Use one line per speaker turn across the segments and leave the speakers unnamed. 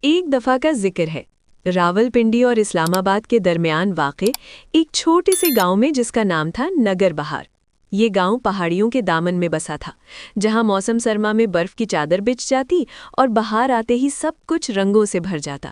ایک دفعہ کا ذکر ہے، راولپنڈی اور اسلام آباد کے درمیان واقع ایک چھوٹے سے گاؤں میں جس کا نام تھا نگر بہار۔ یہ گاؤں پہاڑیوں کے دامن میں بسا تھا، جہاں موسم سرما میں برف کی چادر بچھ جاتی اور بہار آتے ہی سب کچھ رنگوں سے بھر جاتا۔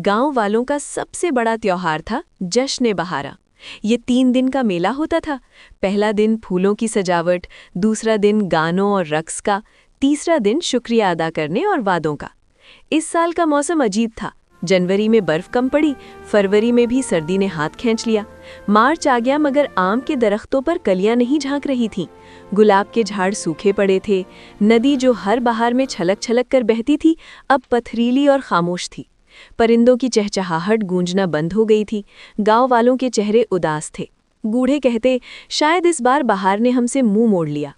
گاؤں والوں کا سب سے بڑا تیوہار تھا جشن بہارا۔ یہ 3 دن کا میلہ ہوتا تھا۔ پہلا دن پھولوں کی سجاوٹ، دوسرا دن گانوں اور رقص کا، تیسرا دن شکریہ ادا کرنے اور وعدوں کا۔ اس سال کا موسم عجیب تھا۔ جنوری میں برف کم پڑی، فروری میں بھی سردی نے ہاتھ کھینچ لیا، مارچ آ گیا مگر آم کے درختوں پر کلیاں نہیں جھانک رہی تھیں، گلاب کے جھاڑ سوکھے پڑے تھے، ندی جو ہر بہار میں چھلک چھلک کر بہتی تھی اب پتھریلی اور خاموش تھی، پرندوں کی چہچہاہٹ گونجنا بند ہو گئی تھی، گاؤں والوں کے چہرے اداس تھے۔ بوڑھے کہتے شاید اس بار بہار نے ہم سے منہ موڑ لیا۔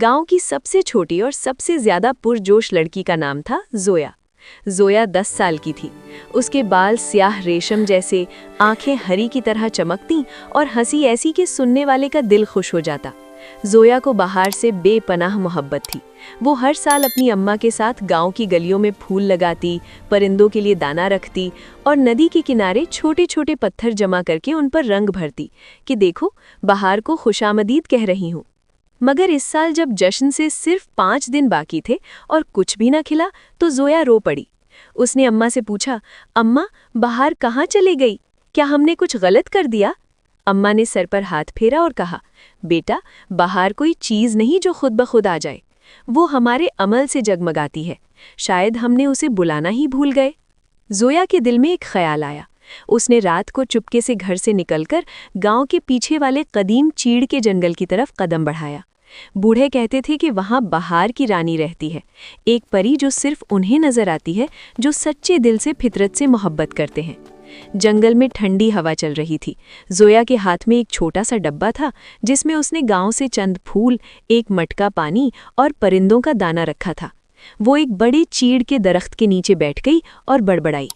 گاؤں کی سب سے چھوٹی اور سب سے زیادہ پرجوش لڑکی کا نام تھا زویا۔ زویا 10 سال کی تھی۔ اس کے بال سیاہ ریشم جیسے، آنکھیں ہری کی طرح چمکتیں اور ہنسی ایسی کہ سننے والے کا دل خوش ہو جاتا۔ زویا کو بہار سے بے پناہ محبت تھی۔ وہ ہر سال اپنی اماں کے ساتھ گاؤں کی گلیوں میں پھول لگاتی، پرندوں کے لیے دانہ رکھتی اور ندی کے کنارے چھوٹے چھوٹے پتھر جمع کر کے ان پر رنگ بھرتی کہ دیکھو بہار کو خوشامدید کہہ رہی ہوں۔ مگر اس سال جب جشن سے صرف 5 دن باقی تھے اور کچھ بھی نہ کھلا تو زویا رو پڑی۔ اس نے اماں سے پوچھا، اماں بہار کہاں چلے گئی؟ کیا ہم نے کچھ غلط کر دیا؟ اماں نے سر پر ہاتھ پھیرا اور کہا، بیٹا بہار کوئی چیز نہیں جو خود بخود آ جائے، وہ ہمارے عمل سے جگمگاتی ہے، شاید ہم نے اسے بلانا ہی بھول گئے۔ زویا کے دل میں ایک خیال آیا۔ اس نے رات کو چپکے سے گھر سے نکل کر گاؤں کے پیچھے والے قدیم چیڑ کے جنگل کی طرف قدم بڑھایا۔ بوڑھے کہتے تھے کہ وہاں بہار کی رانی رہتی ہے، ایک پری جو صرف انہیں نظر آتی ہے جو سچے دل سے فطرت سے محبت کرتے ہیں۔ جنگل میں ٹھنڈی ہوا چل رہی تھی۔ زویا کے ہاتھ میں ایک چھوٹا سا ڈبہ تھا جس میں اس نے گاؤں سے چند پھول، ایک مٹکا پانی اور پرندوں کا دانہ رکھا تھا۔ وہ ایک بڑے چیڑ کے درخت کے نیچے بیٹھ گئی اور بڑبڑائی،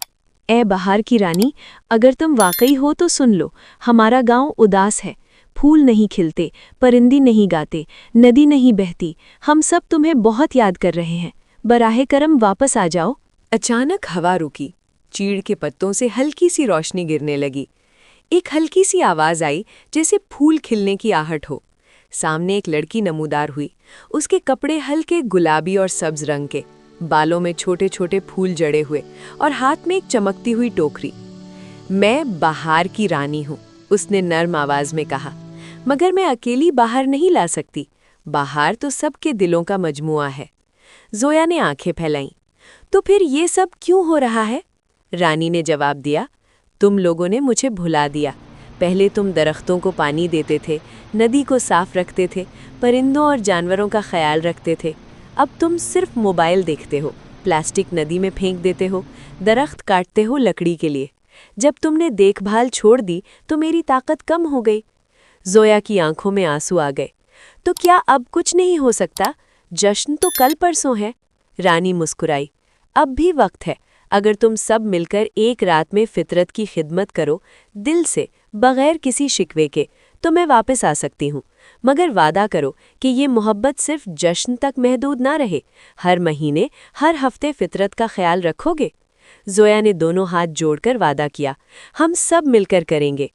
اے بہار کی رانی، اگر تم واقعی ہو تو سن لو، ہمارا گاؤں اداس ہے، پھول نہیں کھلتے، پرندے نہیں گاتے، ندی نہیں بہتی، ہم سب تمہیں بہت یاد کر رہے ہیں، براہ کرم واپس آ جاؤ۔
اچانک ہوا رکی، چیڑ کے پتوں سے ہلکی سی روشنی گرنے لگی، ایک ہلکی سی آواز آئی جیسے پھول کھلنے کی آہٹ ہو۔ سامنے ایک لڑکی نمودار ہوئی، اس کے کپڑے ہلکے گلابی اور سبز رنگ کے، بالوں میں چھوٹے چھوٹے پھول جڑے ہوئے اور ہاتھ میں ایک چمکتی ہوئی ٹوکری۔ میں بہار کی رانی ہوں، اس نے نرم آواز میں کہا، مگر میں اکیلی باہر نہیں لا سکتی، بہار تو سب کے دلوں کا مجموعہ ہے۔ زویا نے آنکھیں پھیلائیں، تو پھر یہ سب کیوں ہو رہا ہے؟ رانی نے جواب دیا، تم لوگوں نے مجھے بھلا دیا، پہلے تم درختوں کو پانی دیتے تھے، ندی کو صاف رکھتے تھے، پرندوں اور جانوروں کا خیال رکھتے تھے، اب تم صرف موبائل دیکھتے ہو، پلاسٹک ندی میں پھینک دیتے ہو، درخت کاٹتے ہو لکڑی کے لیے۔ جب تم نے دیکھ بھال چھوڑ دی تو میری طاقت کم ہو گئی۔ زویا کی آنکھوں میں آنسو آ گئے۔ تو کیا اب کچھ نہیں ہو سکتا؟ جشن تو کل پرسوں ہے۔ رانی مسکرائی، اب بھی وقت ہے، اگر تم سب مل کر ایک رات میں فطرت کی خدمت کرو، دل سے، بغیر کسی شکوے کے، تو میں واپس آ سکتی ہوں، مگر وعدہ کرو کہ یہ محبت صرف جشن تک محدود نہ رہے، ہر مہینے، ہر ہفتے فطرت کا خیال رکھو گے؟ زویا نے دونوں ہاتھ جوڑ کر وعدہ کیا، ہم سب مل کر کریں گے۔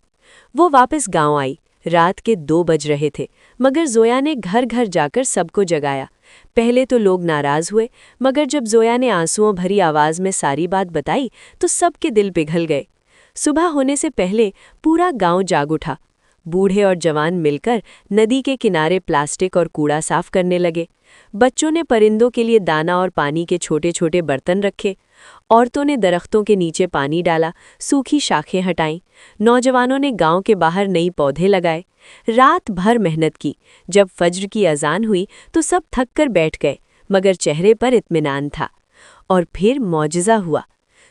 وہ واپس گاؤں آئی، رات کے 2 بج رہے تھے، مگر زویا نے گھر گھر جا کر سب کو جگایا۔ پہلے تو لوگ ناراض ہوئے، مگر جب زویا نے آنسوؤں بھری آواز میں ساری بات بتائی تو سب کے دل پگھل گئے۔ صبح ہونے سے پہلے پورا گاؤں جاگ اٹھا۔ بوڑھے اور جوان مل کر ندی کے کنارے پلاسٹک اور کوڑا صاف کرنے لگے۔ بچوں نے پرندوں کے لیے دانہ اور پانی کے چھوٹے چھوٹے برتن رکھے، عورتوں نے درختوں کے نیچے پانی ڈالا، سوکھی شاخیں ہٹائیں، نوجوانوں نے گاؤں کے باہر نئی پودے لگائے۔ رات بھر محنت کی۔ جب فجر کی اذان ہوئی تو سب تھک کر بیٹھ گئے، مگر چہرے پر اطمینان تھا۔ اور پھر معجزہ ہوا۔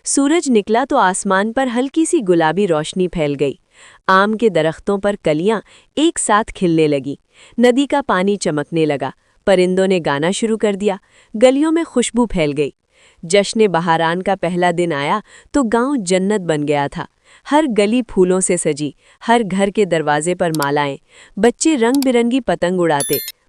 سورج نکلا تو آسمان پر ہلکی سی گلابی روشنی پھیل گئی، آم کے درختوں پر کلیاں ایک ساتھ کھلنے لگی، ندی کا پانی چمکنے لگا، پرندوں نے گانا شروع کر دیا، گلیوں میں خوشبو پھیل گئی۔ جشن بہاران کا پہلا دن آیا تو گاؤں جنت بن گیا تھا۔ ہر گلی پھولوں سے سجی، ہر گھر کے دروازے پر مالائیں، بچے رنگ برنگی پتنگ اڑاتے،